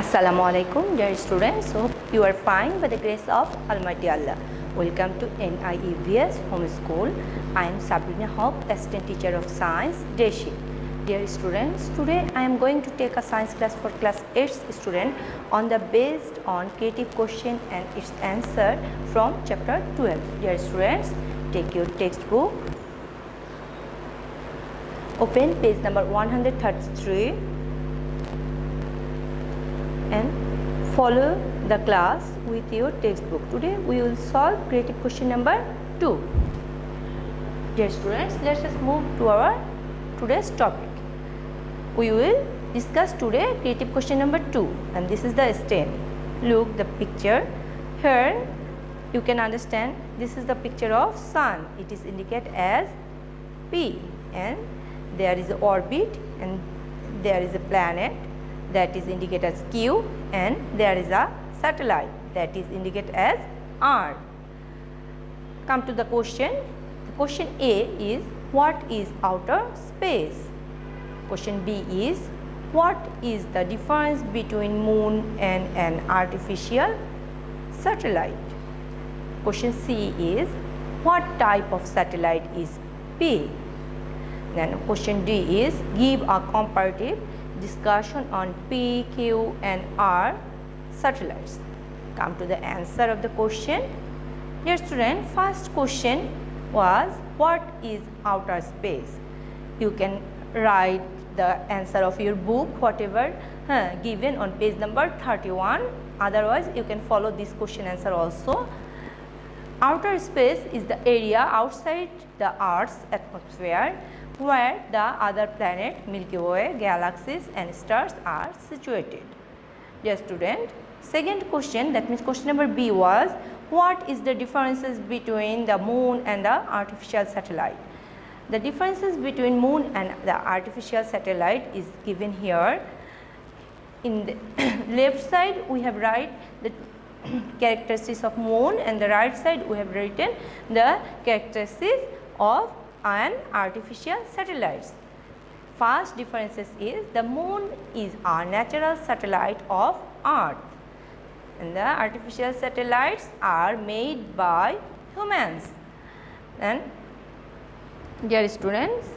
Assalamu alaikum dear students. Hope you are fine by the grace of Almighty Allah. Welcome to NIEVS Home School. I am Sabrina Hawk, Assistant Teacher of Science, Deshi. Dear students, today I am going to take a science class for class 8 student on the based on creative question and its answer from chapter 12. Dear students, take your textbook. Open page number 133 and follow the class with your textbook. Today we will solve creative question number 2. Dear students, let us move to our today's topic. We will discuss today creative question number 2, and this is the stem. Look the picture. Here you can understand this is the picture of sun. It is indicated as P, and there is an orbit and there is a planet that is indicated as Q, and there is a satellite that is indicated as R. Come to the question. The question A is what is outer space? Question B is what is the difference between moon and an artificial satellite? Question C is what type of satellite is P? Then question D is give a comparative discussion on P, Q and R satellites. Come to the answer of the question. Dear student, first question was what is outer space? You can write the answer of your book whatever given on page number 31. Otherwise you can follow this question answer also. Outer space is the area outside the Earth's atmosphere where the other planet, Milky Way, galaxies and stars are situated. Dear student, second question, that means question number B was what is the differences between the moon and the artificial satellite? The differences between moon and the artificial satellite is given here. In the left side we have write the characteristics of moon, and the right side we have written the characteristics of an artificial satellites. First differences is the moon is a natural satellite of Earth and the artificial satellites are made by humans. And dear students,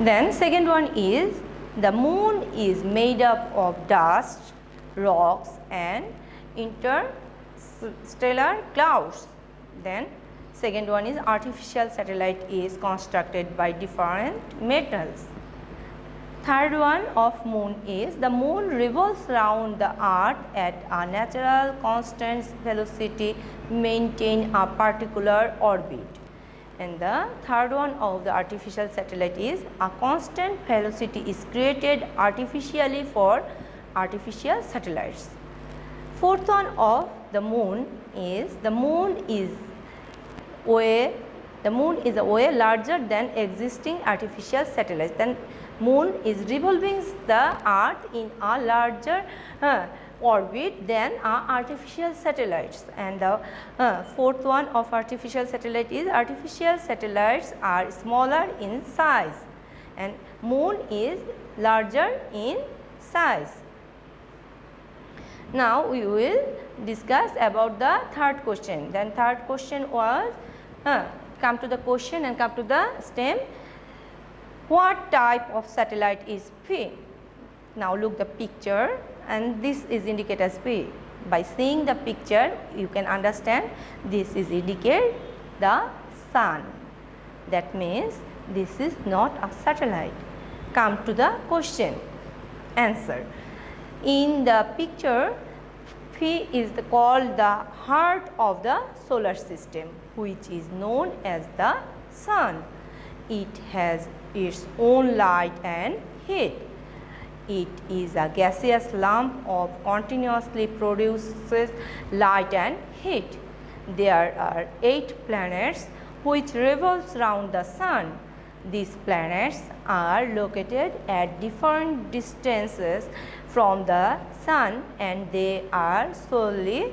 then second one is the moon is made up of dust, rocks and interstellar clouds. Then second one is artificial satellite is constructed by different metals. Third one of moon is the moon revolves around the earth at a natural constant velocity, maintain a particular orbit. And the third one of the artificial satellite is a constant velocity is created artificially for artificial satellites. Fourth one of the moon is a way larger than existing artificial satellites. Then moon is revolving the earth in a larger orbit than artificial satellites. And the fourth one of artificial satellite is artificial satellites are smaller in size and moon is larger in size. Now we will discuss about the third question. Then third question was come to the question and come to the stem. What type of satellite is P? Now look the picture, and this is indicated as P. By seeing the picture you can understand this is indicate the sun. That means this is not a satellite. Come to the question answer. In the picture P is called the heart of the solar system, which is known as the sun. It has its own light and heat. It is a gaseous lump of continuously produces light and heat. There are 8 planets which revolves around the sun. These planets are located at different distances from the sun and they are solely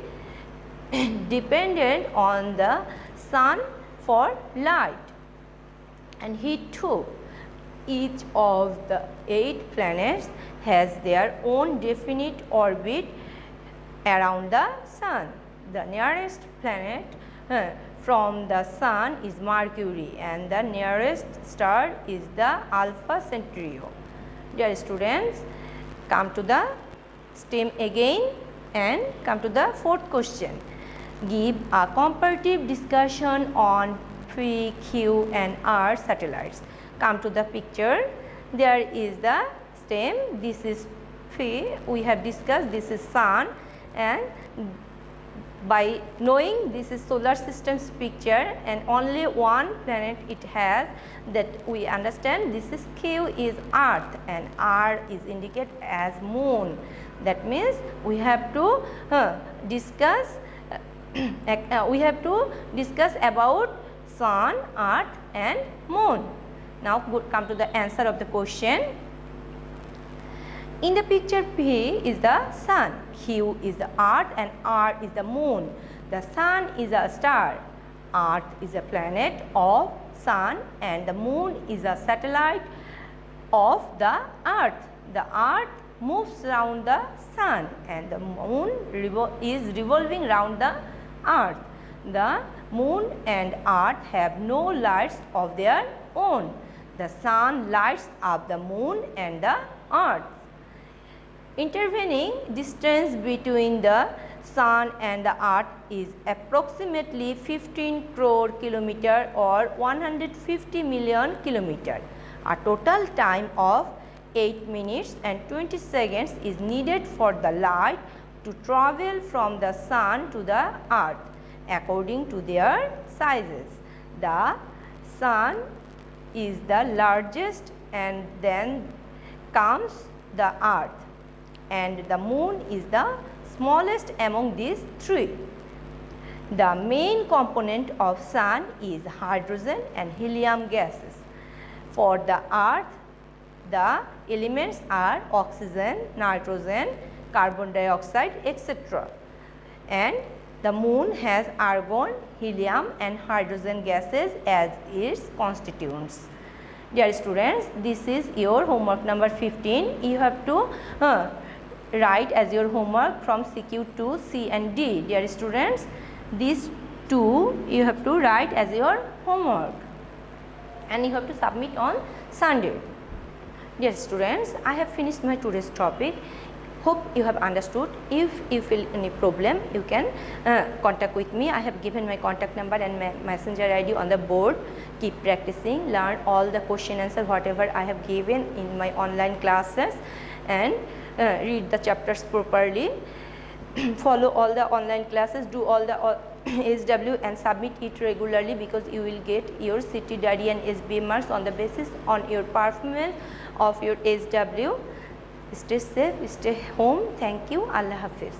dependent on the sun for light and heat too. Each of the 8 planets has their own definite orbit around the Sun. The nearest planet from the Sun is Mercury and the nearest star is the Alpha Centauri. Dear students, come to the STEM again and come to the 4th question. Give a comparative discussion on Phi, Q and R satellites. Come to the picture. There is the STEM. This is Phi. We have discussed this is Sun, and by knowing this is solar system's picture and only one planet it has, that we understand this is Q is Earth and R is indicated as Moon. That means we have to discuss about Sun, Earth and Moon. Now come to the answer of the question. In the picture, P is the Sun, Q is the Earth and R is the Moon. The Sun is a star, Earth is a planet of Sun and the Moon is a satellite of the Earth. The Earth moves around the Sun and the Moon is revolving around the Earth. The Moon and Earth have no lights of their own. The Sun lights up the Moon and the Earth. Intervening distance between the Sun and the Earth is approximately 15 crore kilometer or 150 million kilometer. A total time of 8 minutes and 20 seconds is needed for the light to travel from the Sun to the Earth according to their sizes. The Sun is the largest and then comes the Earth, and the Moon is the smallest among these three. The main component of Sun is hydrogen and helium gases. For the Earth, the elements are oxygen, nitrogen, carbon dioxide, etc. And the Moon has argon, helium and hydrogen gases as its constituents. Dear students, this is your homework number 15. You have to write as your homework from CQ to C and D. Dear students, these two you have to write as your homework and you have to submit on Sunday. Dear students, I have finished my today's topic. Hope you have understood. If you feel any problem, you can contact with me. I have given my contact number and my messenger ID on the board. Keep practicing, learn all the question answer whatever I have given in my online classes, and read the chapters properly. Follow all the online classes, do all the SW and submit it regularly, because you will get your CT diary and SBM marks on the basis on your performance of your SW. Stay safe, stay home. Thank you. Allah Hafiz.